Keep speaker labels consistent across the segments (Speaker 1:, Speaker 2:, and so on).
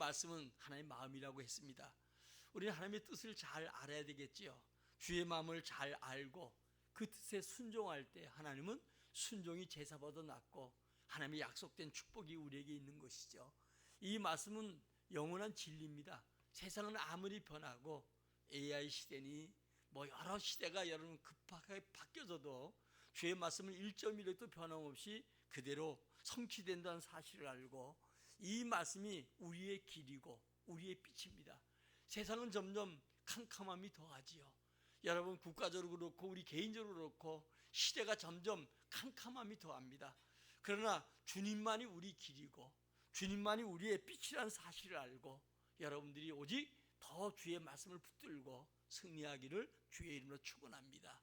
Speaker 1: 말씀은 하나님의 마음이라고 했습니다. 우리는 하나님의 뜻을 잘 알아야 되겠지요. 주의 마음을 잘 알고 그 뜻에 순종할 때 하나님은 순종이 제사보다 낫고 하나님의 약속된 축복이 우리에게 있는 것이죠. 이 말씀은 영원한 진리입니다. 세상은 아무리 변하고 AI 시대니 여러 시대가 여러분 급하게 바뀌어져도 주의 말씀은 1.1도 변함없이 그대로 성취된다는 사실을 알고 이 말씀이 우리의 길이고 우리의 빛입니다. 세상은 점점 캄캄함이 더하지요. 여러분 국가적으로 그렇고 우리 개인적으로 그렇고 시대가 점점 캄캄함이 더합니다. 그러나 주님만이 우리 길이고 주님만이 우리의 빛이라는 사실을 알고 여러분들이 오직 더 주의 말씀을 붙들고 승리하기를 주의 이름으로 축원합니다.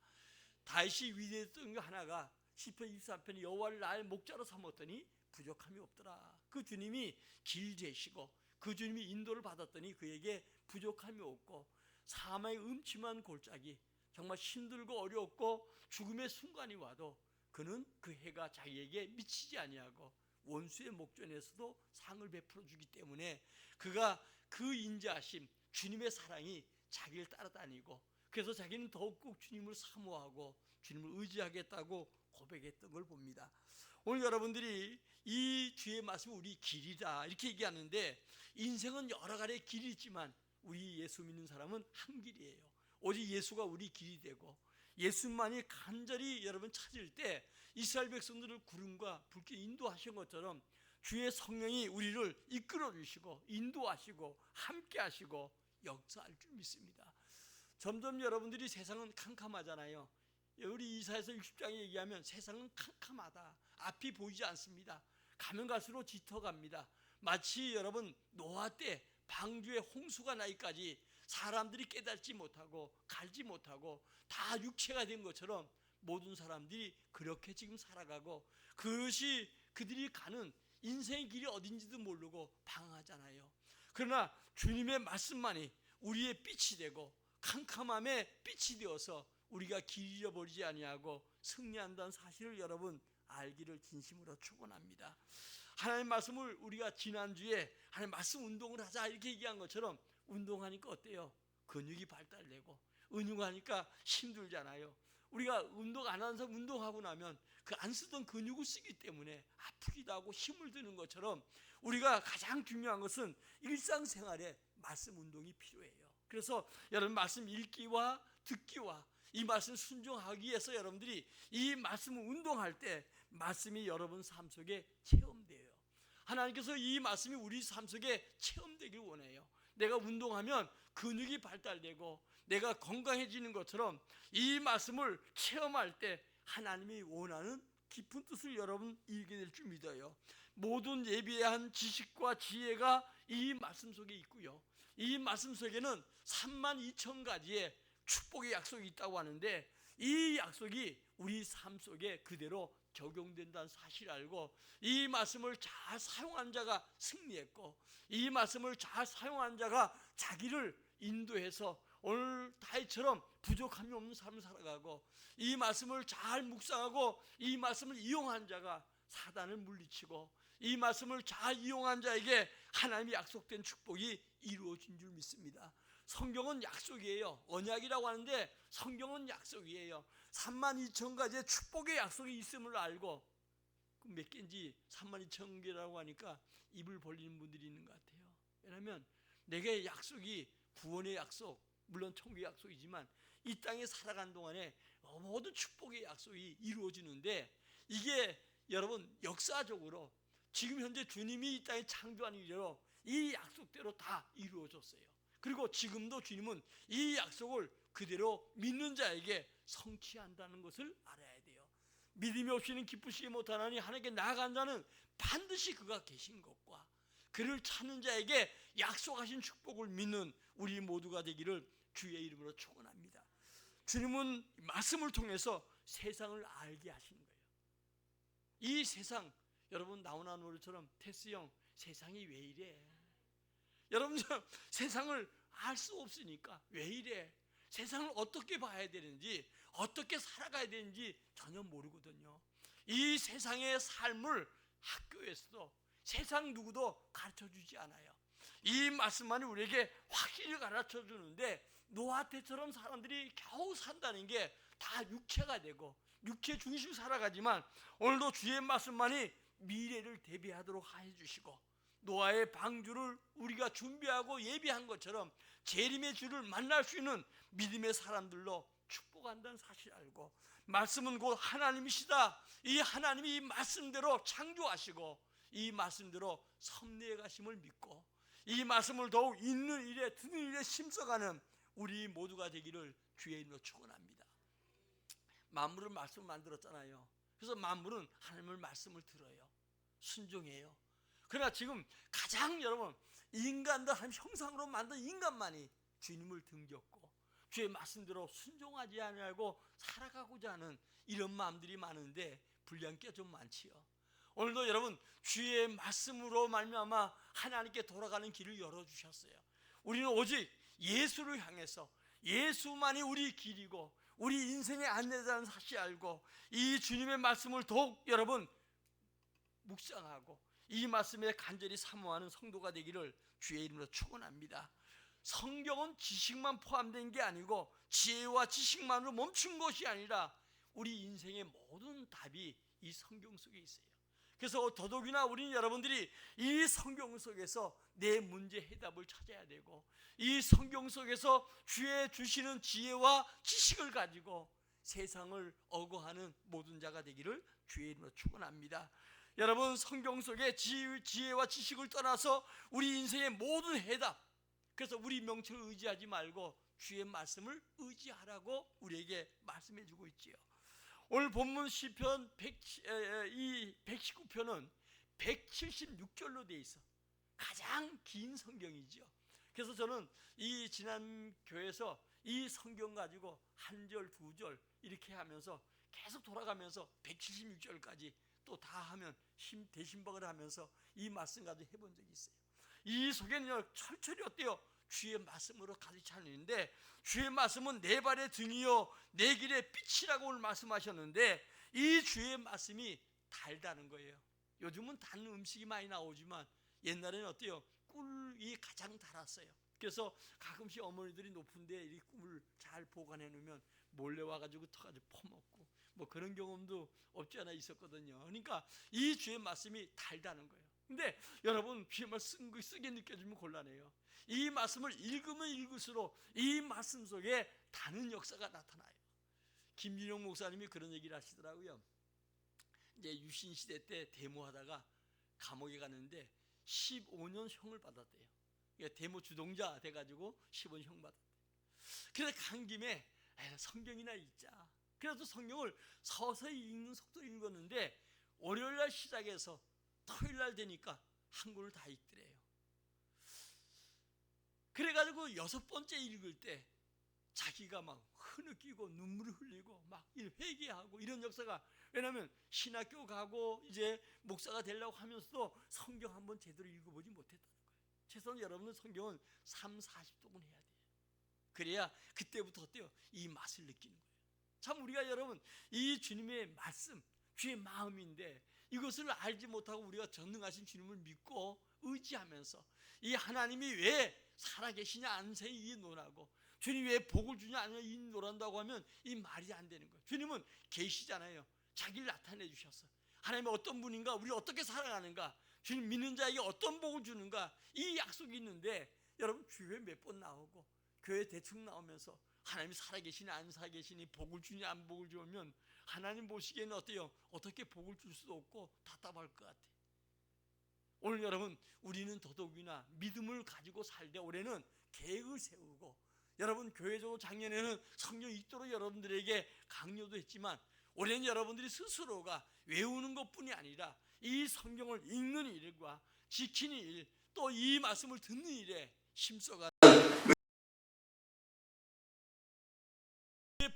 Speaker 1: 다윗이 위대했던 게 하나가 시편 24편에 여호와를 나의 목자로 삼았더니 부족함이 없더라. 그 주님이 길 되시고 그 주님이 인도를 받았더니 그에게 부족함이 없고 사망의 음침한 골짜기 정말 힘들고 어렵고 죽음의 순간이 와도 그는 그 해가 자기에게 미치지 아니하고 원수의 목전에서도 상을 베풀어 주기 때문에 그가 그 인자하심 주님의 사랑이 자기를 따라다니고 그래서 자기는 더욱 주님을 사모하고 주님을 의지하겠다고 고백했던 걸 봅니다. 오늘 여러분들이 이 주의 말씀이 우리 길이다 이렇게 얘기하는데 인생은 여러 가지의 길이 있지만 우리 예수 믿는 사람은 한 길이에요. 오직 예수가 우리 길이 되고 예수만이 간절히 여러분 찾을 때 이스라엘 백성들을 구름과 불길 인도하신 것처럼 주의 성령이 우리를 이끌어 주시고 인도하시고 함께 하시고 역사할 줄 믿습니다. 점점 여러분들이 세상은 캄캄하잖아요. 우리 이사야서 60장에 얘기하면 세상은 캄캄하다. 앞이 보이지 않습니다. 가면 갈수록 짙어갑니다. 마치 여러분 노아 때 방주에 홍수가 나기까지 사람들이 깨닫지 못하고 갈지 못하고 다 육체가 된 것처럼 모든 사람들이 그렇게 지금 살아가고 그것이 그들이 가는 인생의 길이 어딘지도 모르고 방황하잖아요. 그러나 주님의 말씀만이 우리의 빛이 되고 캄캄함에 빛이 되어서 우리가 길 잃어버리지 아니하고 승리한다는 사실을 여러분 알기를 진심으로 축원합니다. 하나님의 말씀을 우리가 지난주에 하나님 말씀 운동을 하자 이렇게 얘기한 것처럼 운동하니까 어때요? 근육이 발달되고 은육하니까 힘들잖아요. 우리가 운동 안 하는 사람 운동하고 나면 그 안 쓰던 근육을 쓰기 때문에 아프기도 하고 힘을 드는 것처럼 우리가 가장 중요한 것은 일상생활에 말씀 운동이 필요해요. 그래서 여러분 말씀 읽기와 듣기와 이 말씀 순종하기 위해서 여러분들이 이 말씀을 운동할 때 말씀이 여러분 삶 속에 체험돼요. 하나님께서 이 말씀이 우리 삶 속에 체험되길 원해요. 내가 운동하면 근육이 발달되고 내가 건강해지는 것처럼 이 말씀을 체험할 때 하나님이 원하는 깊은 뜻을 여러분 이루게 될 줄 믿어요. 모든 예비한 지식과 지혜가 이 말씀 속에 있고요. 이 말씀 속에는 32,000가지의 축복의 약속이 있다고 하는데 이 약속이 우리 삶 속에 그대로 적용된다는 사실을 알고 이 말씀을 잘 사용한 자가 승리했고 이 말씀을 잘 사용한 자가 자기를 인도해서 오늘 다윗처럼 부족함이 없는 삶을 살아가고 이 말씀을 잘 묵상하고 이 말씀을 이용한 자가 사단을 물리치고 이 말씀을 잘 이용한 자에게 하나님이 약속된 축복이 이루어진 줄 믿습니다. 성경은 약속이에요. 언약이라고 하는데 성경은 약속이에요. 32,000가지의 축복의 약속이 있음을 알고 몇 개인지 32,000개라고 하니까 입을 벌리는 분들이 있는 것 같아요. 왜냐하면 내게 약속이 구원의 약속, 물론 천국의 약속이지만 이 땅에 살아가는 동안에 모든 축복의 약속이 이루어지는데 이게 여러분 역사적으로 지금 현재 주님이 이 땅에 창조한 이래로 이 약속대로 다 이루어졌어요. 그리고 지금도 주님은 이 약속을 그대로 믿는 자에게 성취한다는 것을 알아야 돼요. 믿음이 없이는 기쁘시지 못하나니 하나님께 나아간 자는 반드시 그가 계신 것과 그를 찾는 자에게 약속하신 축복을 믿는 우리 모두가 되기를 주의 이름으로 축원합니다. 주님은 말씀을 통해서 세상을 알게 하신 거예요. 이 세상 여러분 나훈아 노래처럼 테스 형 세상이 왜 이래? 여러분 세상을 알 수 없으니까 왜 이래? 세상을 어떻게 봐야 되는지 어떻게 살아가야 되는지 전혀 모르거든요. 이 세상의 삶을 학교에서도 세상 누구도 가르쳐주지 않아요. 이 말씀만이 우리에게 확실히 가르쳐 주는데 노아 때처럼 사람들이 겨우 산다는 게 다 육체가 되고 육체 중심 살아가지만 오늘도 주의 말씀만이 미래를 대비하도록 해주시고 노아의 방주를 우리가 준비하고 예비한 것처럼 재림의 주를 만날 수 있는 믿음의 사람들로 축복한다는 사실 알고 말씀은 곧 하나님이시다. 이 하나님이 이 말씀대로 창조하시고 이 말씀대로 섭리해 가심을 믿고 이 말씀을 더욱 읽는 일에 듣는 일에 심써가는 우리 모두가 되기를 주의 이름으로 축원합니다. 만물은 말씀을 만들었잖아요. 그래서 만물은 하나님의 말씀을 들어요. 순종해요. 그러나 지금 가장 여러분 인간들 하나님 형상으로 만든 인간만이 주님을 등졌고 주의 말씀대로 순종하지 않으려고 살아가고자 하는 이런 마음들이 많은데 분량기가 좀 많지요. 오늘도 여러분 주의 말씀으로 말미암아 하나님께 돌아가는 길을 열어주셨어요. 우리는 오직 예수를 향해서 예수만이 우리 길이고 우리 인생의 안내자는 사실 알고 이 주님의 말씀을 더욱 여러분 묵상하고 이 말씀에 간절히 사모하는 성도가 되기를 주의 이름으로 축원합니다. 성경은 지식만 포함된 게 아니고 지혜와 지식만으로 멈춘 것이 아니라 우리 인생의 모든 답이 이 성경 속에 있어요. 그래서 더더욱이나 우리는 여러분들이 이 성경 속에서 내 문제 해답을 찾아야 되고 이 성경 속에서 주의 주시는 지혜와 지식을 가지고 세상을 어거하는 모든 자가 되기를 주의 이름으로 축원합니다. 여러분 성경 속에 지혜와 지식을 떠나서 우리 인생의 모든 해답, 그래서 우리 명철을 의지하지 말고 주의 말씀을 의지하라고 우리에게 말씀해 주고 있지요. 오늘 본문 시편 119편은 176절로 되어 있어 가장 긴 성경이죠. 그래서 저는 이 지난 교회에서 이 성경 가지고 한 절, 두 절 이렇게 하면서 계속 돌아가면서 176절까지 또 다 하면 대신박을 하면서 이 말씀 가지고 해본 적이 있어요. 이 속에는 철철이 어때요? 주의 말씀으로 가득 차 있는데 주의 말씀은 내 발의 등이요 내 길의 빛이라고 오늘 말씀하셨는데 이 주의 말씀이 달다는 거예요. 요즘은 단 음식이 많이 나오지만 옛날에는 어때요? 꿀이 가장 달았어요. 그래서 가끔씩 어머니들이 높은데 이 꿀을 잘 보관해 놓으면 몰래 와가지고 터가지고 퍼먹고 뭐 그런 경험도 없지 않아 있었거든요. 그러니까 이 주의 말씀이 달다는 거예요. 근데 여러분 주의 말씀 쓰게 느껴지면 곤란해요. 이 말씀을 읽으면 읽을수록 이 말씀 속에 다른 역사가 나타나요. 김진영 목사님이 그런 얘기를 하시더라고요. 이제 유신 시대 때 데모하다가 감옥에 갔는데 15년 형을 받았대요. 그러니까 데모 주동자 돼가지고 15년 형 받았대요. 그래서 간 김에 성경이나 읽자. 그래서 성경을 서서히 읽는 속도로 읽었는데 월요일날 시작해서 토요일날 되니까 한 권을 다 읽더래요. 그래가지고 6번째 읽을 때 자기가 막 흐느끼고 눈물을 흘리고 막 회개하고 이런 역사가, 왜냐하면 신학교 가고 이제 목사가 되려고 하면서도 성경 한번 제대로 읽어보지 못했다는 거예요. 최소한 여러분은 성경은 30-40독은 해야 돼요. 그래야 그때부터 어때요? 이 맛을 느끼는 거예요. 참 우리가 여러분 이 주님의 말씀, 주의 마음인데 이것을 알지 못하고 우리가 전능하신 주님을 믿고 의지하면서 이 하나님이 왜 살아계시냐 안세 이 논하고 주님이 왜 복을 주냐 아니냐 이 논한다고 하면 이 말이 안 되는 거예요. 주님은 계시잖아요. 자기를 나타내 주셨어. 하나님은 어떤 분인가, 우리 어떻게 살아가는가, 주님 믿는 자에게 어떤 복을 주는가, 이 약속이 있는데 여러분 주에 몇 번 나오고 교회 대충 나오면서 하나님이 살아계시니 안 살아계시니 복을 주냐 안 복을 주면 하나님 보시기에는 어때요? 어떻게 복을 줄 수도 없고 답답할 것 같아. 오늘 여러분 우리는 더더욱이나 믿음을 가지고 살되 올해는 계획을 세우고 여러분 교회적으로 작년에는 성경 읽도록 여러분들에게 강요도 했지만 올해는 여러분들이 스스로가 외우는 것뿐이 아니라 이 성경을 읽는 일과 지키는 일, 또 이 말씀을 듣는 일에 힘써가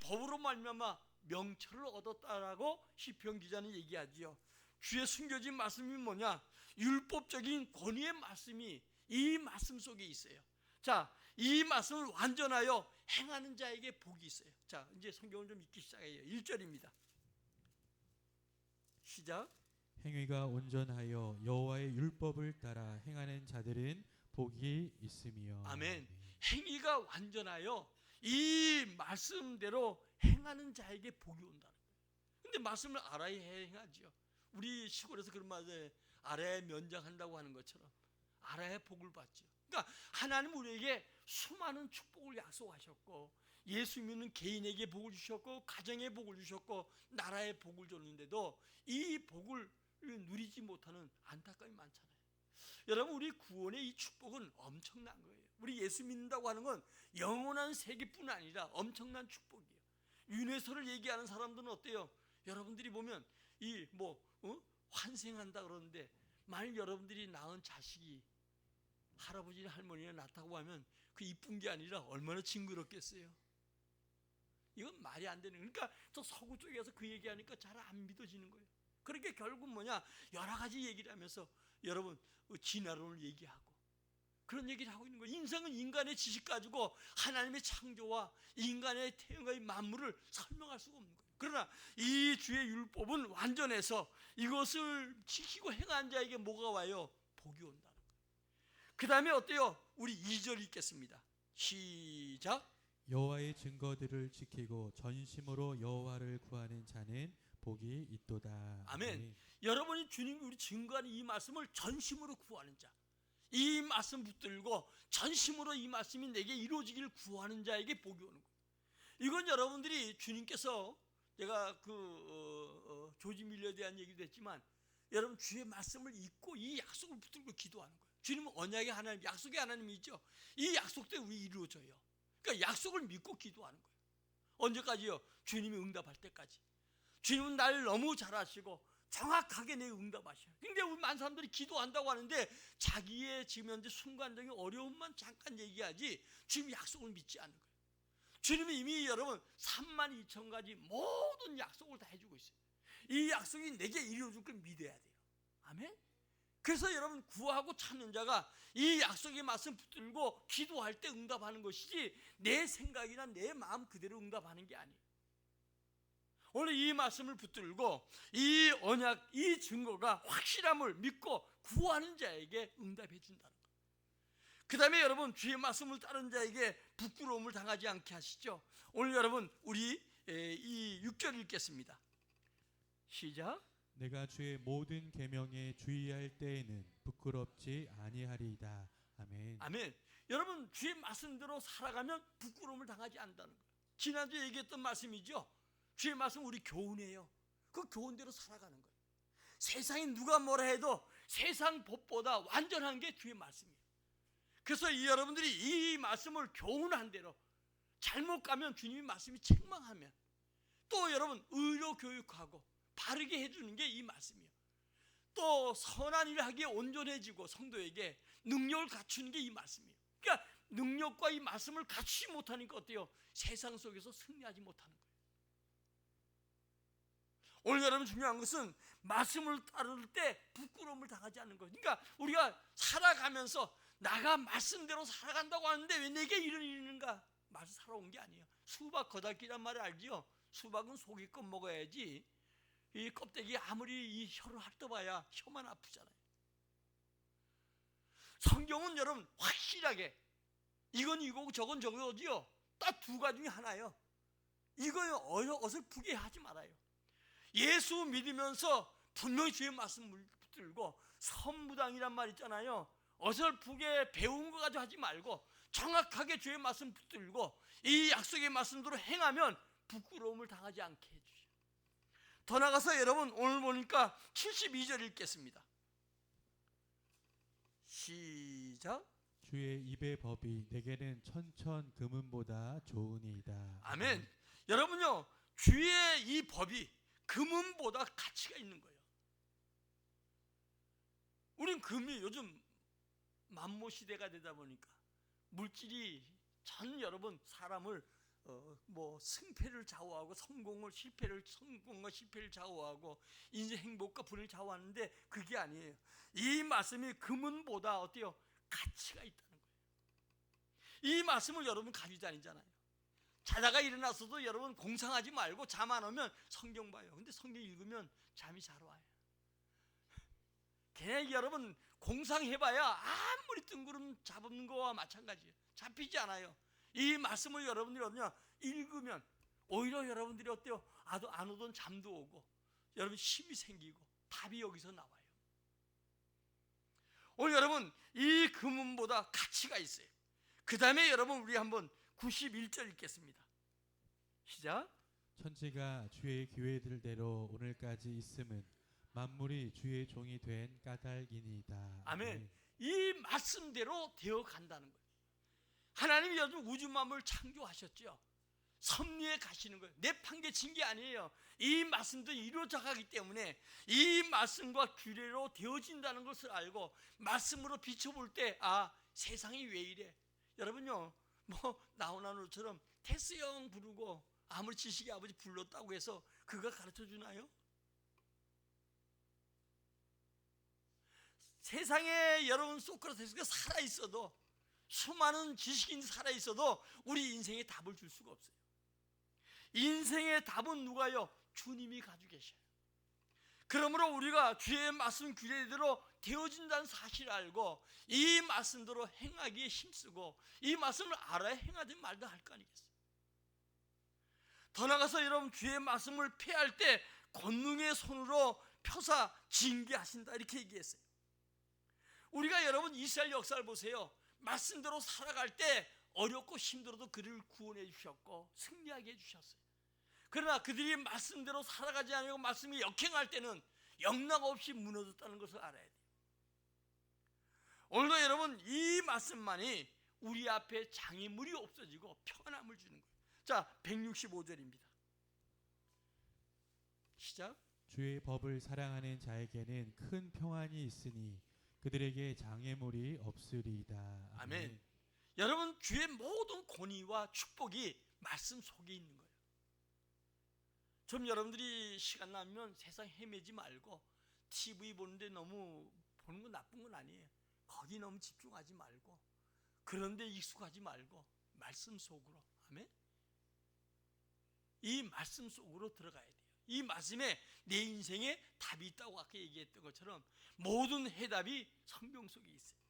Speaker 1: 법으로 말미암아 명철을 얻었다라고 시편 기자는 얘기하지요. 주의 숨겨진 말씀이 뭐냐? 율법적인 권위의 말씀이 이 말씀 속에 있어요. 자, 이 말씀을 완전하여 행하는 자에게 복이 있어요. 자, 이제 성경을 좀 읽기 시작해요. 1절입니다. 시작.
Speaker 2: 행위가 온전하여 여호와의 율법을 따라 행하는 자들은 복이 있으며.
Speaker 1: 아멘. 행위가 완전하여 이 말씀대로 행하는 자에게 복이 온다는 거예요. 근데 말씀을 알아야 행하죠. 우리 시골에서 그런 말에 알아야 면장한다고 하는 것처럼 알아야 복을 받죠. 그러니까 하나님 우리에게 수많은 축복을 약속하셨고, 예수 믿는 개인에게 복을 주셨고, 가정에 복을 주셨고, 나라에 복을 줬는데도 이 복을 누리지 못하는 안타까움이 많잖아요. 여러분, 우리 구원의 이 축복은 엄청난 거예요. 우리 예수 믿는다고 하는 건 영원한 세계뿐 아니라 엄청난 축복이에요. 윤회소를 얘기하는 사람들은 어때요? 여러분들이 보면 환생한다 그러는데, 만일 여러분들이 낳은 자식이 할아버지나 할머니나 낳다고 하면 그 이쁜 게 아니라 얼마나 징그럽겠어요. 이건 말이 안 되는 거예요. 그러니까 저 서구 쪽에서 그 얘기하니까 잘 안 믿어지는 거예요. 그러니까 결국 여러 가지 얘기를 하면서 여러분 진화론을 얘기하고 그런 얘기를 하고 있는 거예요. 인생은 인간의 지식 가지고 하나님의 창조와 인간의 태영의 만물을 설명할 수가 없는 거예요. 그러나 이 주의 율법은 완전해서 이것을 지키고 행한 자에게 뭐가 와요? 복이 온다는 거예요. 그 다음에 어때요? 우리 2절 읽겠습니다. 시작.
Speaker 2: 여호와의 증거들을 지키고 전심으로 여호와를 구하는 자는 복이 있도다.
Speaker 1: 아멘. 여러분이 주님이 우리 증거하는 이 말씀을 전심으로 구하는 자, 이 말씀 붙들고 전심으로 이 말씀이 내게 이루어지기를 구하는 자에게 복이 오는 거예요. 이건 여러분들이 주님께서, 제가 조지 밀러에 대한 얘기도 했지만, 여러분 주의 말씀을 잊고 이 약속을 붙들고 기도하는 거예요. 주님은 언약의 하나님, 약속의 하나님이죠. 이 약속대로 우리 이루어져요. 그러니까 약속을 믿고 기도하는 거예요. 언제까지요? 주님이 응답할 때까지. 주님은 날 너무 잘 아시고 정확하게 내 응답하셔요. 근데 우리 많은 사람들이 기도한다고 하는데 자기의 지금 현재 순간적인 어려움만 잠깐 얘기하지 주님의 약속을 믿지 않는 거예요. 주님은 이미 여러분 32,000가지 모든 약속을 다 해주고 있어요. 이 약속이 내게 이루어질 걸 믿어야 돼요. 아멘. 그래서 여러분 구하고 찾는 자가 이 약속의 말씀 붙들고 기도할 때 응답하는 것이지 내 생각이나 내 마음 그대로 응답하는 게 아니에요. 오늘 이 말씀을 붙들고 이 언약, 이 증거가 확실함을 믿고 구하는 자에게 응답해 준다는 거예요. 그 다음에 여러분 주의 말씀을 따르는 자에게 부끄러움을 당하지 않게 하시죠. 오늘 여러분 우리 이 6절 읽겠습니다. 시작.
Speaker 2: 내가 주의 모든 계명에 주의할 때에는 부끄럽지 아니하리이다. 아멘.
Speaker 1: 아멘. 여러분 주의 말씀대로 살아가면 부끄러움을 당하지 않는다는 거예요. 지난주에 얘기했던 말씀이죠. 주의 말씀 우리 교훈이에요. 그 교훈대로 살아가는 거예요. 세상이 누가 뭐라 해도 세상 법보다 완전한 게 주의 말씀이에요. 그래서 여러분들이 이 말씀을 교훈한 대로 잘못 가면 주님의 말씀이 책망하면, 또 여러분 의로 교육하고 바르게 해주는 게 이 말씀이에요. 또 선한 일을 하기에 온전해지고 성도에게 능력을 갖추는 게 이 말씀이에요. 그러니까 능력과 이 말씀을 갖추지 못하니까 어때요? 세상 속에서 승리하지 못하는 거예요. 오늘 여러분 중요한 것은 말씀을 따를 때 부끄러움을 당하지 않는 거예요. 그러니까 우리가 살아가면서 나가 말씀대로 살아간다고 하는데 왜 내게 이런 일이 있는가? 말씀 살아온 게 아니에요. 수박 거달기란 말을 알지요? 수박은 속이 껏 먹어야지 이 껍데기 아무리 이 혀를 핥아봐야 혀만 아프잖아요. 성경은 여러분 확실하게 이건 이거고 저건 저거지요. 딱 두 가지 중에 하나예요. 이거 어설프게 하지 말아요. 예수 믿으면서 분명히 주의 말씀을 붙들고 선무당이란 말 있잖아요. 어설프게 배운 거 가지고 하지 말고 정확하게 주의 말씀 붙들고 이 약속의 말씀대로 행하면 부끄러움을 당하지 않게 해주시오. 더 나가서 여러분 오늘 보니까 72절 읽겠습니다. 시작.
Speaker 2: 주의 입의 법이 내게는 천천 금은보다 좋으니이다.
Speaker 1: 아멘. 여러분요, 주의 이 법이 금은보다 가치가 있는 거예요. 우린 금이 요즘 만모 시대가 되다 보니까 물질이 전 여러분 사람을 승패를 좌우하고 성공과 실패를 좌우하고 인생 행복과 불을 좌우하는데 그게 아니에요. 이 말씀이 금은보다 어때요? 가치가 있다는 거예요. 이 말씀을 여러분 가지고 다니잖아요. 자다가 일어나서도 여러분 공상하지 말고 잠 안 오면 성경 봐요. 근데 성경 읽으면 잠이 잘 와요. 걔네 여러분 공상해봐야 아무리 뜬구름 잡는 거와 마찬가지예요. 잡히지 않아요. 이 말씀을 여러분들이 어떠냐 읽으면 오히려 여러분들이 어때요? 안 오던 잠도 오고 여러분 힘이 생기고 답이 여기서 나와요. 오늘 여러분 이 금은보다 가치가 있어요. 그 다음에 여러분 우리 한번 91절 읽겠습니다. 시작.
Speaker 2: 천지가 주의 기회들대로 오늘까지 있음은 만물이 주의 종이 된 까닭이니이다.
Speaker 1: 아멘. 이 말씀대로 되어 간다는 거예요. 하나님이 요즘 우주 만물을 창조하셨죠. 섭리에 가시는 거예요. 내 판결친 게 아니에요. 이 말씀도 이루어져 가기 때문에 이 말씀과 규례로 되어진다는 것을 알고 말씀으로 비춰볼 때 세상이 왜 이래. 여러분요 나훈아노처럼 테스 형 부르고 아무리 지식의 아버지 불렀다고 해서 그가 가르쳐 주나요? 세상에 여러분 소크라테스가 살아있어도 수많은 지식인이 살아있어도 우리 인생에 답을 줄 수가 없어요. 인생의 답은 누가요? 주님이 가지고 계셔요. 그러므로 우리가 주의 말씀 규례대로 되어진다는 사실을 알고 이 말씀대로 행하기에 힘쓰고 이 말씀을 알아야 행하든 말든 할 거 아니겠어요. 더 나아가서 여러분 주의 말씀을 폐할 때 권능의 손으로 펴사 징계하신다 이렇게 얘기했어요. 우리가 여러분 이스라엘 역사를 보세요. 말씀대로 살아갈 때 어렵고 힘들어도 그를 구원해 주셨고 승리하게 해주셨어요. 그러나 그들이 말씀대로 살아가지 않고 말씀이 역행할 때는 영락 없이 무너졌다는 것을 알아야 돼요. 오늘도 여러분 이 말씀만이 우리 앞에 장애물이 없어지고 평안함을 주는 거예요. 자 165절입니다. 시작.
Speaker 2: 주의 법을 사랑하는 자에게는 큰 평안이 있으니 그들에게 장애물이 없으리이다.
Speaker 1: 아멘. 여러분 주의 모든 권위와 축복이 말씀 속에 있는 거예요. 좀 여러분들이 시간 나면 세상 헤매지 말고 TV 보는데 너무 보는 건 나쁜 건 아니에요. 거기 너무 집중하지 말고 그런데 익숙하지 말고 말씀 속으로. 아멘. 이 말씀 속으로 들어가야 돼요. 이 말씀에 내 인생에 답이 있다고 아까 얘기했던 것처럼 모든 해답이 성경 속에 있어요.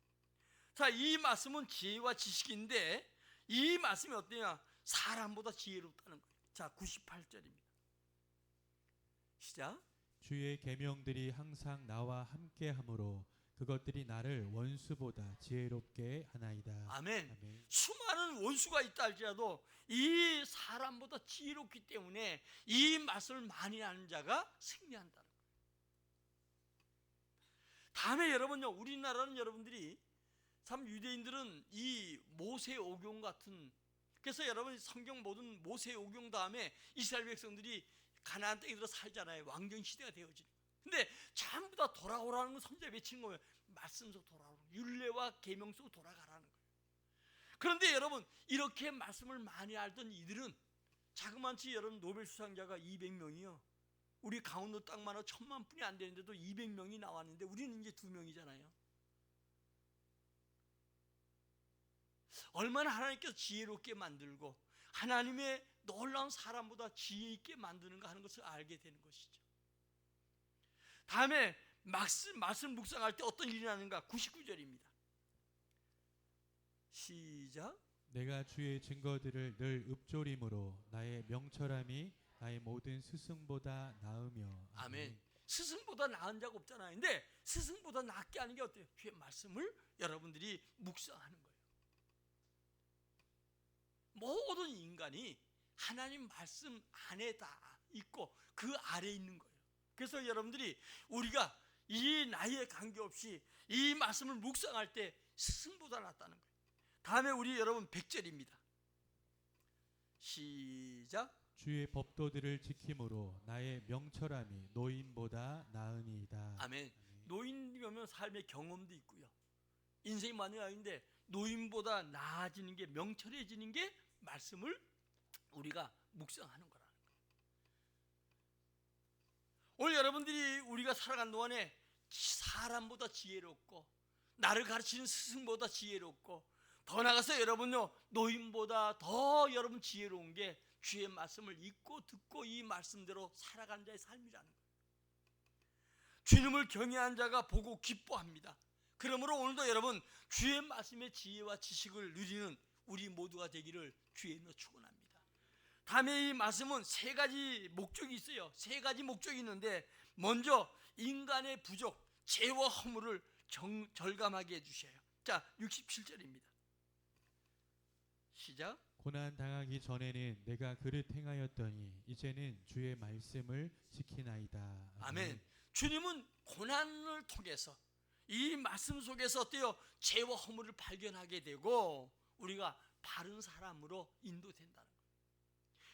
Speaker 1: 자, 이 말씀은 지혜와 지식인데 이 말씀이 어떠냐? 사람보다 지혜롭다는 거예요. 자, 98절입니다. 시작.
Speaker 2: 주의 계명들이 항상 나와 함께하므로 그것들이 나를 원수보다 지혜롭게 하나이다.
Speaker 1: 아멘.
Speaker 2: 아멘.
Speaker 1: 수많은 원수가 있다 할지라도 이 사람보다 지혜롭기 때문에 이 말씀을 많이 아는 자가 승리한다는 거예요. 다음에 여러분요, 우리나라는 여러분들이 참 유대인들은 이 모세오경 같은, 그래서 여러분 성경 모든 모세오경 다음에 이스라엘 백성들이 가나안 땅에 들어 살잖아요. 왕정 시대가 되어지는. 근데 전부 다 돌아오라는 건 선자 외치는 거예요. 말씀 속 돌아오라는, 율례와 계명 속 돌아가라는 거예요. 그런데 여러분 이렇게 말씀을 많이 알던 이들은 자그마치 여러분 노벨 수상자가 200명이요. 우리 강원도 땅만 해도 1000만 분이 안 되는데도 200명이 나왔는데 우리는 이제 2명이잖아요. 얼마나 하나님께서 지혜롭게 만들고 하나님의 놀라운 사람보다 지혜 있게 만드는가 하는 것을 알게 되는 것이죠. 다음에 말씀 묵상할 때 어떤 일이 나는가? 99절입니다. 시작.
Speaker 2: 내가 주의 증거들을 늘 읊조림으로 나의 명철함이 나의 모든 스승보다 나으며.
Speaker 1: 아멘. 스승보다 나은 자가 없잖아요. 근데 스승보다 낫게 하는 게 어때요? 주의 말씀을 여러분들이 묵상하는 거예요. 모든 인간이 하나님 말씀 안에 다 있고 그 아래에 있는 거예요. 그래서 여러분들이 우리가 이 나이에 관계없이 이 말씀을 묵상할 때 스승보다 낫다는 거예요. 다음에 우리 여러분 100절입니다. 시작.
Speaker 2: 주의 법도들을 지킴으로 나의 명철함이 노인보다 나으니이다.
Speaker 1: 아멘. 노인이면 삶의 경험도 있고요. 인생이 많이 아닌데 노인보다 나아지는 게, 명철해지는 게 말씀을 우리가 묵상하는 거라는 거예요. 오늘 여러분들이 우리가 살아간 동안에 사람보다 지혜롭고 나를 가르치는 스승보다 지혜롭고 더 나아가서 여러분요 노인보다 더 여러분 지혜로운 게 주의 말씀을 읽고 듣고 이 말씀대로 살아간 자의 삶이라는 거예요. 주님을 경외한 자가 보고 기뻐합니다. 그러므로 오늘도 여러분 주의 말씀의 지혜와 지식을 누리는 우리 모두가 되기를 주의 이름으로 축원합니다. 다음에 이 말씀은 세 가지 목적이 있어요. 세 가지 목적이 있는데, 먼저 인간의 부족, 죄와 허물을 절감하게 해주셔요. 자, 67절입니다. 시작.
Speaker 2: 고난 당하기 전에는 내가 그릇 행하였더니 이제는 주의 말씀을 지키나이다.
Speaker 1: 아멘. 주님은 고난을 통해서 이 말씀 속에서 어때요? 죄와 허물을 발견하게 되고 우리가 바른 사람으로 인도된다는 거예요.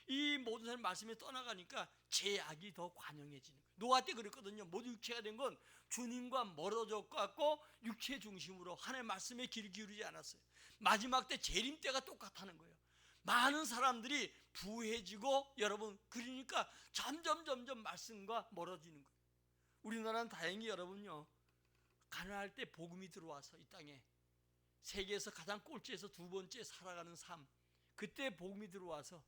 Speaker 1: 이 모든 사람 말씀에 떠나가니까 죄악이 더 관영해지는 거예요. 노아 때 그랬거든요. 모두 육체가 된 건 주님과 멀어져 갖고 육체 중심으로 하나님의 말씀에 귀를 기울이지 않았어요. 마지막 때 재림 때가 똑같다는 거예요. 많은 사람들이 부해지고 여러분, 그러니까 점점 말씀과 멀어지는 거예요. 우리나라는 다행히 여러분요, 가난할 때 복음이 들어와서 이 땅에 세계에서 가장 꼴찌에서 두 번째 살아가는 삶, 그때 복음이 들어와서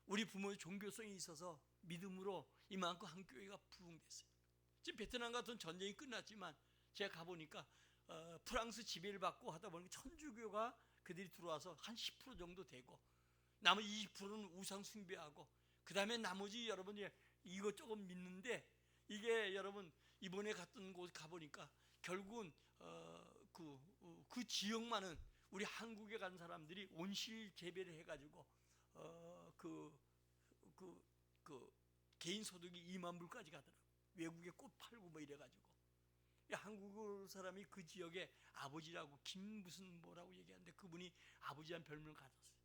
Speaker 1: 우리 부모의 종교성이 있어서 믿음으로 이만큼 한 교회가 부흥됐어요. 지금 베트남 같은 전쟁이 끝났지만 제가 가보니까 프랑스 지배를 받고 하다 보니까 천주교가 그들이 들어와서 한 10% 정도 되고 나머지 20%는 우상 숭배하고, 그 다음에 나머지 여러분이 이것저것 믿는데, 이게 여러분 이번에 갔던 곳 가보니까 결국은 그 지역만은 우리 한국에 간 사람들이 온실 재배를 해가지고 개인 소득이 2만 불까지 가더라고. 외국에 꽃 팔고 뭐 이래가지고 한국 사람이 그 지역에 아버지라고 김 무슨 뭐라고 얘기하는데 그분이 아버지한 별명을 가졌어요.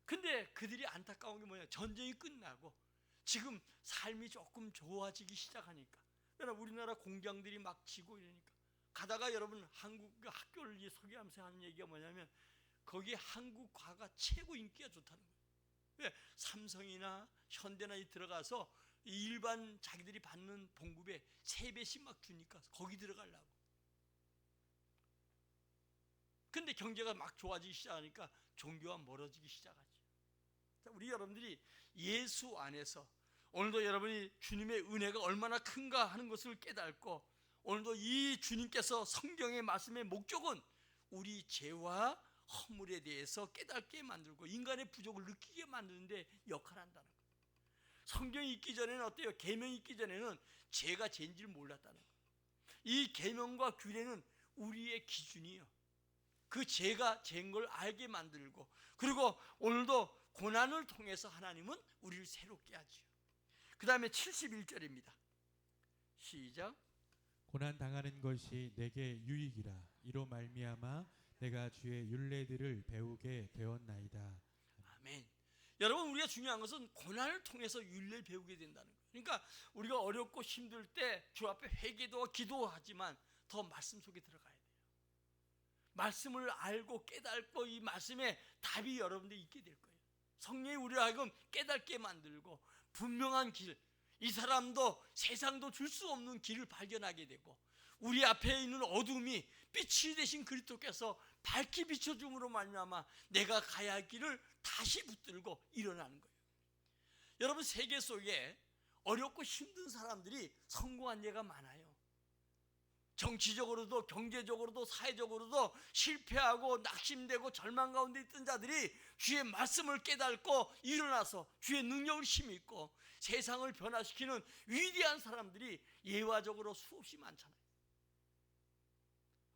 Speaker 1: 근데 그들이 안타까운 게 뭐냐, 전쟁이 끝나고 지금 삶이 조금 좋아지기 시작하니까, 그러나 우리나라 공장들이 막 지고 이러니까 가다가 여러분 한국 학교를 소개하면서 하는 얘기가 뭐냐면 거기 한국 과가 최고 인기가 좋다는 거예요. 왜? 삼성이나 현대나 들어가서 일반 자기들이 받는 봉급에 3배씩 막 주니까 거기 들어가려고. 근데 경제가 막 좋아지기 시작하니까 종교와 멀어지기 시작하죠. 우리 여러분들이 예수 안에서 오늘도 여러분이 주님의 은혜가 얼마나 큰가 하는 것을 깨닫고, 오늘도 이 주님께서 성경의 말씀의 목적은 우리 죄와 허물에 대해서 깨닫게 만들고 인간의 부족을 느끼게 만드는데 역할을 한다는 거예요. 성경이 있기 전에는 어때요? 계명이 있기 전에는 죄가 죄인지를 몰랐다는 거예요. 이 계명과 규례는 우리의 기준이에요. 그 죄가 죄인 걸 알게 만들고, 그리고 오늘도 고난을 통해서 하나님은 우리를 새롭게 하지요. 그 다음에 71절입니다. 시작.
Speaker 2: 고난 당하는 것이 내게 유익이라. 이로 말미암아 내가 주의 율례들을 배우게 되었나이다.
Speaker 1: 아멘. 여러분, 우리가 중요한 것은 고난을 통해서 율례를 배우게 된다는 거예요. 그러니까 우리가 어렵고 힘들 때 주 앞에 회개도 기도하지만 더 말씀 속에 들어가야 돼요. 말씀을 알고 깨닫고 이 말씀에 답이 여러분들이 있게 될 거예요. 성령이 우리를 하여금 깨닫게 만들고 분명한 길, 이 사람도 세상도 줄 수 없는 길을 발견하게 되고, 우리 앞에 있는 어둠이 빛이 되신 그리스도께서 밝히 비춰줌으로 말미암아 내가 가야 할 길을 다시 붙들고 일어나는 거예요. 여러분, 세계 속에 어렵고 힘든 사람들이 성공한 예가 많아요. 정치적으로도 경제적으로도 사회적으로도 실패하고 낙심되고 절망 가운데 있던 자들이 주의 말씀을 깨닫고 일어나서 주의 능력을 힘입고 세상을 변화시키는 위대한 사람들이 예화적으로 수없이 많잖아요.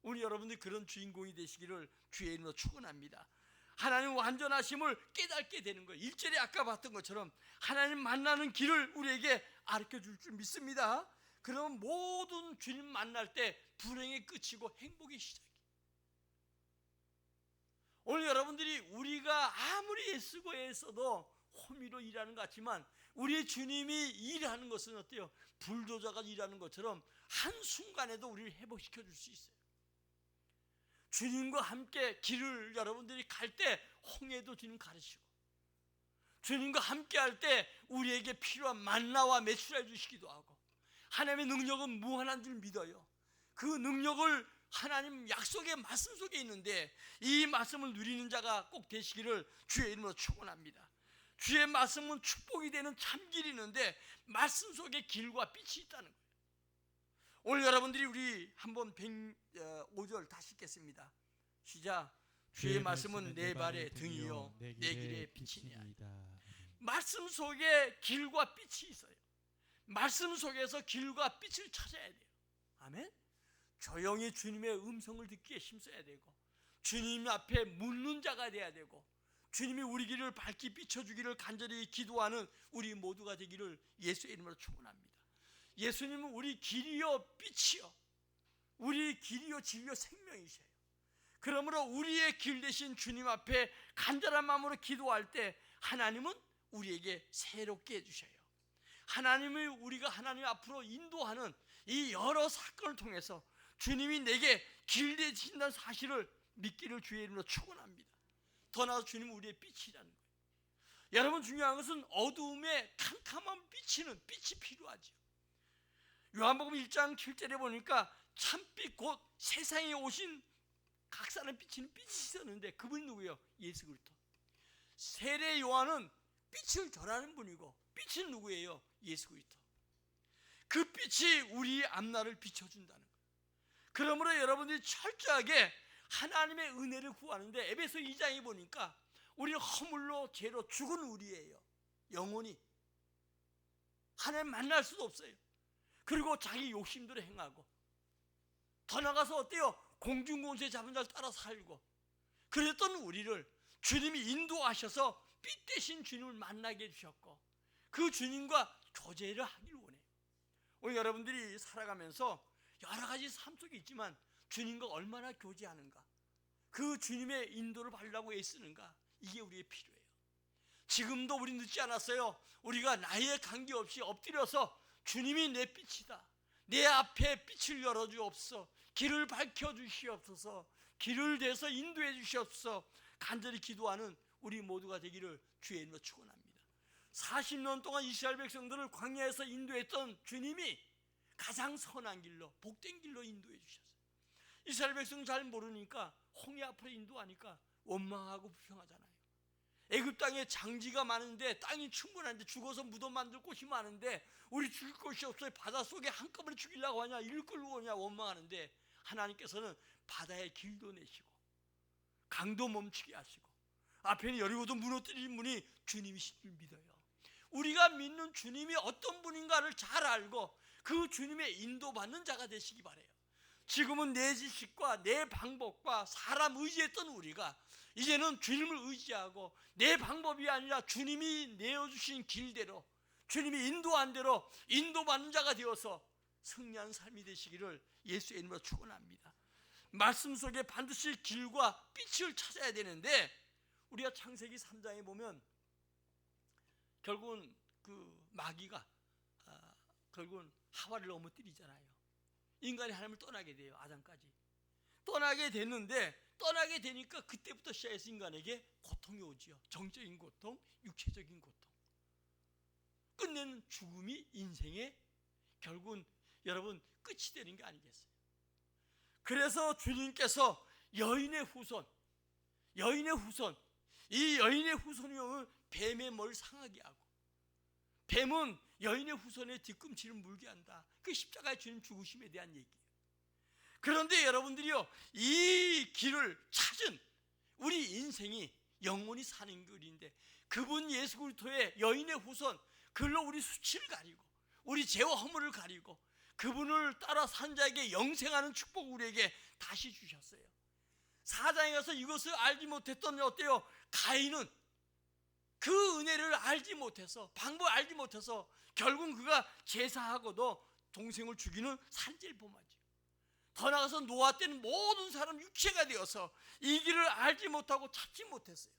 Speaker 1: 우리 여러분들이 그런 주인공이 되시기를 주의 이름으로 축원합니다. 하나님 완전하심을 깨닫게 되는 거예요. 1절에 아까 봤던 것처럼 하나님 만나는 길을 우리에게 가르쳐줄 줄 믿습니다. 그럼 모든 주님 만날 때 불행의 끝이고 행복의 시작이에요. 오늘 여러분들이 우리가 아무리 애쓰고 애써도 호미로 일하는 것 같지만 우리 주님이 일하는 것은 어때요? 불도저가 일하는 것처럼 한순간에도 우리를 회복시켜 줄 수 있어요. 주님과 함께 길을 여러분들이 갈 때 홍해도 주님 가르치고, 주님과 함께 할 때 우리에게 필요한 만나와 매출해 주시기도 하고, 하나님의 능력은 무한한 줄 믿어요. 그 능력을 하나님 약속의 말씀 속에 있는데 이 말씀을 누리는 자가 꼭 되시기를 주의 이름으로 축원합니다. 주의 말씀은 축복이 되는 참길이 있는데 말씀 속에 길과 빛이 있다는 거예요. 오늘 여러분들이 우리 한번 105절 다시 읽겠습니다. 시작. 주의 말씀은 내 발의 등이요 내 길의 빛이니이다. 말씀 속에 길과 빛이 있어요. 말씀 속에서 길과 빛을 찾아야 돼요. 아멘. 조용히 주님의 음성을 듣기에 힘써야 되고, 주님 앞에 묻는 자가 돼야 되고, 주님이 우리 길을 밝히 비춰주기를 간절히 기도하는 우리 모두가 되기를 예수의 이름으로 축원합니다. 예수님은 우리 길이요 빛이요, 우리 길이요 진리요 생명이셔요. 그러므로 우리의 길 대신 주님 앞에 간절한 마음으로 기도할 때 하나님은 우리에게 새롭게 해주셔요. 하나님을 우리가 하나님 앞으로 인도하는 이 여러 사건을 통해서 주님이 내게 길 되신다는 사실을 믿기를 주의 이름으로 축원합니다. 더 나아서 주님은 우리의 빛이라는 거예요. 여러분, 중요한 것은 어두움에 캄캄한 빛이 필요하죠. 요한복음 1장 7절에 보니까 참빛 곧 세상에 오신 각사는 빛이 있었는데 그분이 누구예요? 예수 그리스도. 세례 요한은 빛을 전하는 분이고 빛은 누구예요? 예수 그리스도. 그 빛이 우리 앞날을 비춰준다는 거예요. 그러므로 여러분들이 철저하게 하나님의 은혜를 구하는데 에베소 2장에 보니까 우리는 허물로 죄로 죽은 우리예요. 영혼이 하나님 만날 수도 없어요. 그리고 자기 욕심대로 행하고, 더 나가서 어때요? 공중권세 잡은 자를 따라 살고, 그랬던 우리를 주님이 인도하셔서 빛 대신 주님을 만나게 해주셨고, 그 주님과 교제를 하길 원해요. 오늘 여러분들이 살아가면서 여러 가지 삶 속에 있지만 주님과 얼마나 교제하는가, 그 주님의 인도를 받으려고 애쓰는가, 이게 우리의 필요해요. 지금도 우리 늦지 않았어요. 우리가 나이에 관계없이 엎드려서 주님이 내 빛이다, 내 앞에 빛을 열어주옵소서, 길을 밝혀주시옵소서, 길을 대서 인도해 주시옵소서 간절히 기도하는 우리 모두가 되기를 주의 이름으로 축원합니다. 40년 동안 이스라엘 백성들을 광야에서 인도했던 주님이 가장 선한 길로, 복된 길로 인도해 주셨어요. 이스라엘 백성 잘 모르니까 홍해 앞으로 인도하니까 원망하고 불평하잖아요. 애굽 땅에 장지가 많은데, 땅이 충분한데, 죽어서 무덤 만들 곳이 많은데 우리 죽일 곳이 없어요. 바닷속에 한꺼번에 죽이려고 하냐, 이를 끌고 오냐 원망하는데, 하나님께서는 바다에 길도 내시고 강도 멈추게 하시고 앞에는 여리고도 무너뜨린 분이 주님이신 줄 믿어요. 우리가 믿는 주님이 어떤 분인가를 잘 알고 그 주님의 인도받는 자가 되시기 바라요. 지금은 내 지식과 내 방법과 사람 의지했던 우리가 이제는 주님을 의지하고 내 방법이 아니라 주님이 내어주신 길대로, 주님이 인도한 대로 인도받는 자가 되어서 승리한 삶이 되시기를 예수의 이름으로 축원합니다. 말씀 속에 반드시 길과 빛을 찾아야 되는데, 우리가 창세기 3장에 보면 결국은 그 마귀가 결국은 하와를 넘어뜨리잖아요. 인간이 하나님을 떠나게 돼요. 아담까지 떠나게 됐는데, 떠나게 되니까 그때부터 시작해서 인간에게 고통이 오지요. 정적인 고통, 육체적인 고통, 끝내는 죽음이 인생의 결국은 여러분 끝이 되는 게 아니겠어요? 그래서 주님께서 여인의 후손, 이 여인의 후손이 오면 뱀의 머리를 상하게 하고, 뱀은 여인의 후손의 뒤꿈치를 물게 한다. 그 십자가의 주님 죽으심에 대한 얘기예요. 그런데 여러분들이요, 이 길을 찾은 우리 인생이 영원히 사는 길인데, 그분 예수 그리스도의 여인의 후손, 그걸로 우리 수치를 가리고 우리 죄와 허물을 가리고 그분을 따라 산 자에게 영생하는 축복을 우리에게 다시 주셨어요. 4장에 가서 이것을 알지 못했던 어때요? 가인은 그 은혜를 알지 못해서, 방법을 알지 못해서 결국 그가 제사하고도 동생을 죽이는 산죄를 범하죠. 더 나아가서 노아 때는 모든 사람 육체가 되어서 이 길을 알지 못하고 찾지 못했어요.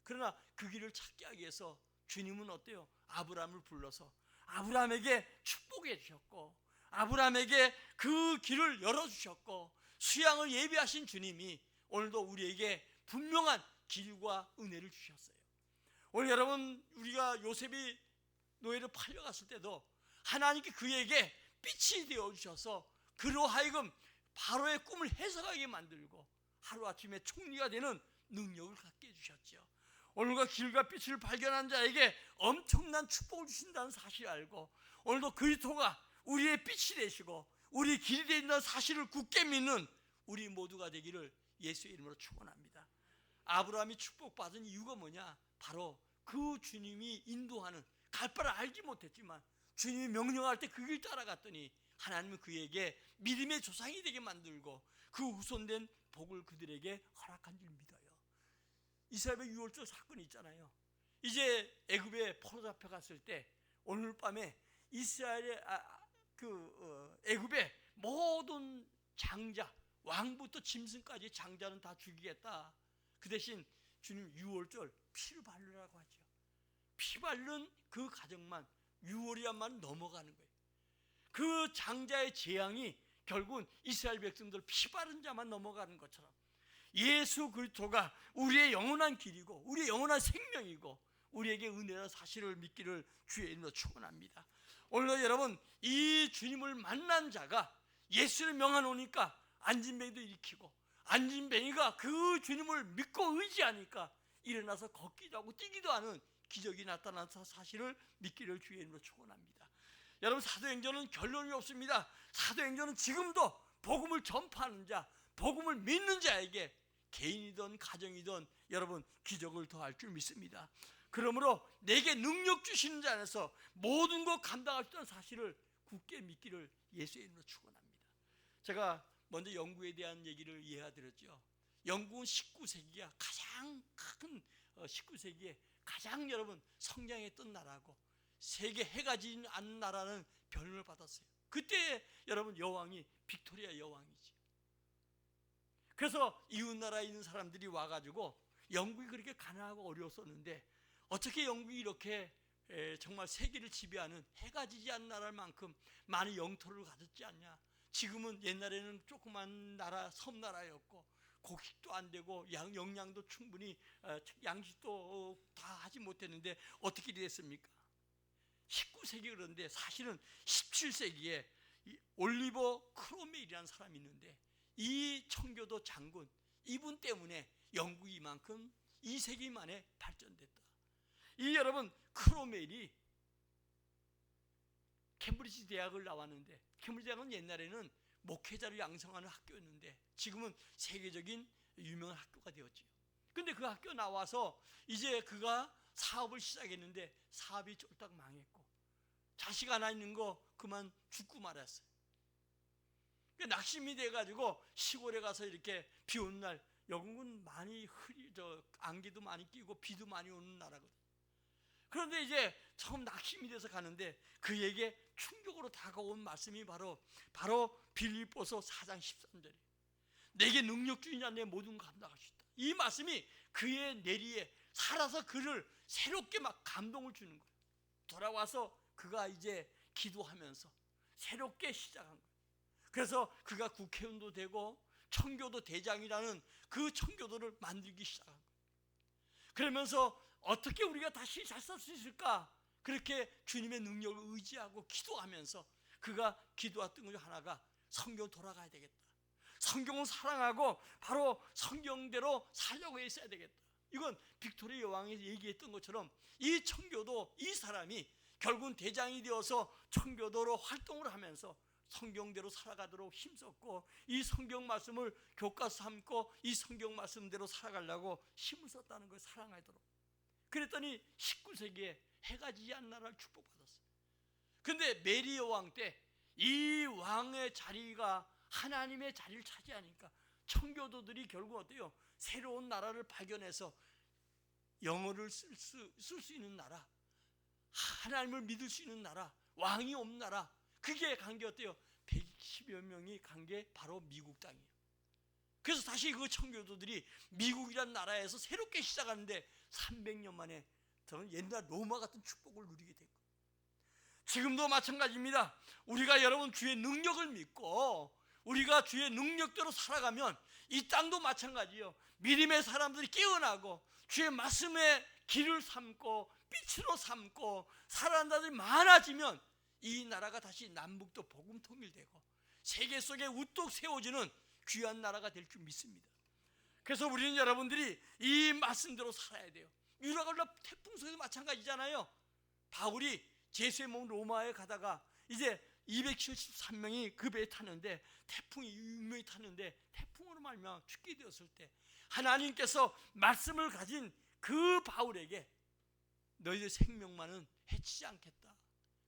Speaker 1: 그러나 그 길을 찾게 하기 위해서 주님은 어때요? 아브라함을 불러서 아브라함에게 축복해 주셨고, 아브라함에게 그 길을 열어주셨고, 수양을 예비하신 주님이 오늘도 우리에게 분명한 길과 은혜를 주셨어요. 오늘 여러분, 우리가 요셉이 노예로 팔려갔을 때도 하나님께 그에게 빛이 되어주셔서 그로 하여금 바로의 꿈을 해석하게 만들고 하루아침에 총리가 되는 능력을 갖게 해주셨죠. 오늘과 길과 빛을 발견한 자에게 엄청난 축복을 주신다는 사실을 알고, 오늘도 그리스도가 우리의 빛이 되시고 우리 길이 된다는 사실을 굳게 믿는 우리 모두가 되기를 예수의 이름으로 축원합니다. 아브라함이 축복받은 이유가 뭐냐? 바로 그 주님이 인도하는, 갈 바를 알지 못했지만 주님이 명령할 때 그 길 따라갔더니 하나님은 그에게 믿음의 조상이 되게 만들고 그 후손된 복을 그들에게 허락한 줄 믿어요. 이스라엘의 유월절 사건이 있잖아요. 이제 애굽에 포로 잡혀갔을 때 오늘 밤에 이스라엘의 애굽의 모든 장자, 왕부터 짐승까지 장자는 다 죽이겠다. 그 대신 주님 유월절 피를 바르라고 하죠. 피 바른 그 가정만, 유월이야만 넘어가는 거예요. 그 장자의 재앙이 결국은 이스라엘 백성들 피 바른 자만 넘어가는 것처럼 예수 그리스도가 우리의 영원한 길이고 우리의 영원한 생명이고 우리에게 은혜라는 사실을 믿기를 주의 이름으로 축원합니다. 오늘도 여러분, 이 주님을 만난 자가 예수를 명하노니까 안진뱅이도 일으키고, 안진뱅이가 그 주님을 믿고 의지하니까 일어나서 걷기도 하고 뛰기도 하는 기적이 나타난 사실을 믿기를 주의 이름으로 축원합니다. 여러분, 사도행전은 결론이 없습니다. 사도행전은 지금도 복음을 전파하는 자, 복음을 믿는 자에게 개인이든 가정이든 여러분 기적을 더할 줄 믿습니다. 그러므로 내게 능력 주시는 자 안에서 모든 것 감당할 수 있다는 사실을 굳게 믿기를 예수의 이름으로 축원합니다. 제가 먼저 영국에 대한 얘기를 이해해드렸죠. 영국은 19세기가 가장 큰 19세기에 가장 여러분 성장했던 나라고 세계 해가 지지 않는 나라는 별명을 받았어요. 그때 여러분 여왕이 빅토리아 여왕이지. 그래서 이웃나라에 있는 사람들이 와가지고 영국이 그렇게 가난하고 어려웠었는데 어떻게 영국이 이렇게 정말 세계를 지배하는 해가 지지 않는 나라만큼 많은 영토를 가졌지 않냐. 지금은 옛날에는 조그만 나라, 섬나라였고 곡식도 안 되고 영양도 충분히 양식도 다 하지 못했는데 어떻게 됐습니까? 19세기 그런데 사실은 17세기에 올리버 크로메일이라는 사람이 있는데 이 청교도 장군, 이분 때문에 영국이 이만큼 2세기 만에 발전됐다. 이 여러분 크로메일이 캠브리지 대학을 나왔는데, 캠브리지 대학은 옛날에는 목회자를 양성하는 학교였는데 지금은 세계적인 유명한 학교가 되었지요. 근데 그 학교 나와서 이제 그가 사업을 시작했는데 사업이 쫄딱 망했고 자식 하나 있는 거 그만 죽고 말았어요. 낙심이 돼가지고 시골에 가서 이렇게 비 오는 날, 영국은 많이 안개도 많이 끼고 비도 많이 오는 나라거든요. 그런데 이제 처음 낙심이 돼서 가는데 그에게 충격으로 다가온 말씀이 바로 빌립보서 4장 13절이에요. 내게 능력 주이냐 내 모든 거 감당할 수 있다. 이 말씀이 그의 내리에 살아서 그를 새롭게 막 감동을 주는 거예요. 돌아와서 그가 이제 기도하면서 새롭게 시작한 거예요. 그래서 그가 국회의원도 되고 청교도 대장이라는 그 청교도를 만들기 시작한 거예요. 그러면서 어떻게 우리가 다시 잘 살 수 있을까? 그렇게 주님의 능력을 의지하고 기도하면서 그가 기도했던 것 중 하나가 성경 돌아가야 되겠다. 성경을 사랑하고 바로 성경대로 살려고 했어야 되겠다. 이건 빅토리아 여왕이 얘기했던 것처럼 이 청교도, 이 사람이 결국은 대장이 되어서 청교도로 활동을 하면서 성경대로 살아가도록 힘썼고 이 성경 말씀을 교과서 삼고 이 성경 말씀대로 살아가려고 힘을 썼다는 걸 사랑하도록. 그랬더니 19세기에 해가 지지 않는 나라를 축복받았어요. 근데 메리 여왕 때 이 왕의 자리가 하나님의 자리를 차지하니까 청교도들이 결국 어때요? 새로운 나라를 발견해서 영어를 쓸 수 있는 나라, 하나님을 믿을 수 있는 나라, 왕이 없는 나라, 그게 간 게 어때요? 110여 명이 간 게 바로 미국 땅이에요. 그래서 다시 그 청교도들이 미국이란 나라에서 새롭게 시작하는데 300년 만에 저는 옛날 로마 같은 축복을 누리게 된 거예요. 지금도 마찬가지입니다. 우리가 여러분 주의 능력을 믿고 우리가 주의 능력대로 살아가면 이 땅도 마찬가지예요. 믿음의 사람들이 깨어나고 주의 말씀의 길을 삼고 빛으로 삼고 살아가는 자들이 많아지면 이 나라가 다시 남북도 복음 통일되고 세계 속에 우뚝 세워지는 귀한 나라가 될 줄 믿습니다. 그래서 우리는 여러분들이 이 말씀대로 살아야 돼요. 유라굴라 태풍 속에도 마찬가지잖아요. 바울이 제수의 몸 로마에 가다가 이제 273명이 그 배에 탔는데 태풍이 6명이 탔는데 태풍으로 말미암아 죽게 되었을 때 하나님께서 말씀을 가진 그 바울에게 너희들 생명만은 해치지 않겠다.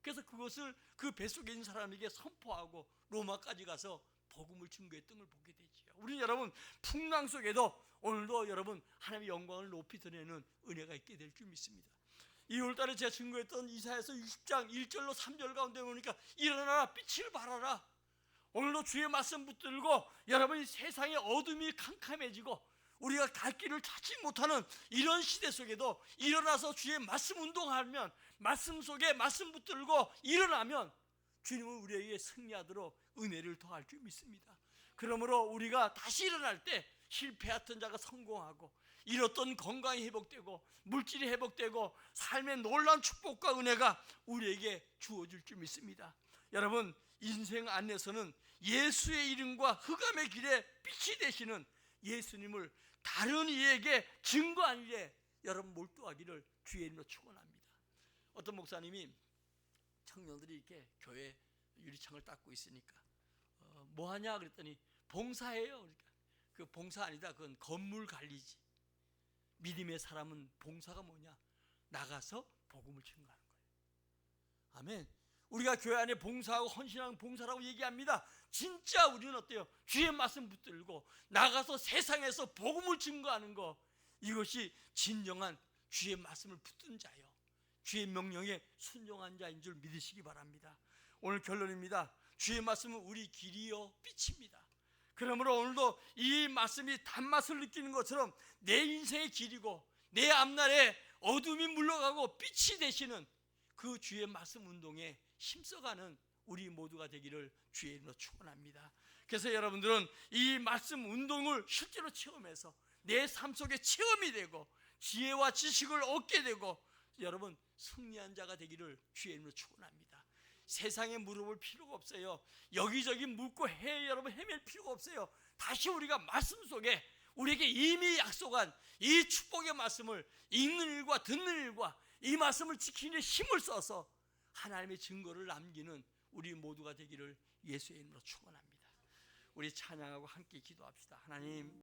Speaker 1: 그래서 그것을 그 뱃속에 있는 사람에게 선포하고 로마까지 가서 복음을 증거했던 걸 보게 되지요. 우리 여러분 풍랑 속에도 오늘도 여러분 하나님의 영광을 높이 드러내는 은혜가 있게 될 줄 믿습니다. 2월달에 제가 증거했던 이사야서 60장 1절로 3절 가운데 보니까 일어나라 빛을 발하라. 오늘도 주의 말씀 붙들고 여러분이 세상의 어둠이 캄캄해지고 우리가 갈 길을 찾지 못하는 이런 시대 속에도 일어나서 주의 말씀 운동하면, 말씀 속에 말씀 붙들고 일어나면 주님은 우리에게 승리하도록 은혜를 더할 줄 믿습니다. 그러므로 우리가 다시 일어날 때 실패했던 자가 성공하고 잃었던 건강이 회복되고 물질이 회복되고 삶의 놀라운 축복과 은혜가 우리에게 주어질 줄 믿습니다. 여러분 인생 안에서는 예수의 이름과 흑암의 길에 빛이 되시는 예수님을 다른 이에게 증거한 일에 여러분 몰두하기를 주의 이름으로 축원합니다. 어떤 목사님이 청년들이 이렇게 교회 유리창을 닦고 있으니까 뭐 하냐 그랬더니 봉사해요. 그러니까 그 봉사 아니다, 그건 건물 관리지. 믿음의 사람은 봉사가 뭐냐? 나가서 복음을 증거하는 거예요. 아멘. 우리가 교회 안에 봉사하고 헌신하는 봉사라고 얘기합니다. 진짜 우리는 어때요? 주의 말씀 붙들고 나가서 세상에서 복음을 증거하는 거, 이것이 진정한 주의 말씀을 붙든 자요, 주의 명령에 순종한 자인 줄 믿으시기 바랍니다. 오늘 결론입니다. 주의 말씀은 우리 길이요 빛입니다. 그러므로 오늘도 이 말씀이 단맛을 느끼는 것처럼 내 인생의 길이고 내 앞날에 어둠이 물러가고 빛이 되시는 그 주의 말씀 운동에 힘써가는 우리 모두가 되기를 주의 이름으로 축원합니다. 그래서 여러분들은 이 말씀 운동을 실제로 체험해서 내 삶 속에 체험이 되고 지혜와 지식을 얻게 되고 여러분 승리한 자가 되기를 주의 이름으로 축원합니다. 세상에 물어볼 필요가 없어요. 여기저기 묻고 여러분 헤맬 필요가 없어요. 다시 우리가 말씀 속에 우리에게 이미 약속한 이 축복의 말씀을 읽는 일과 듣는 일과 이 말씀을 지키는 힘을 써서 하나님의 증거를 남기는 우리 모두가 되기를 예수의 이름으로 축원합니다. 우리 찬양하고 함께 기도합시다. 하나님,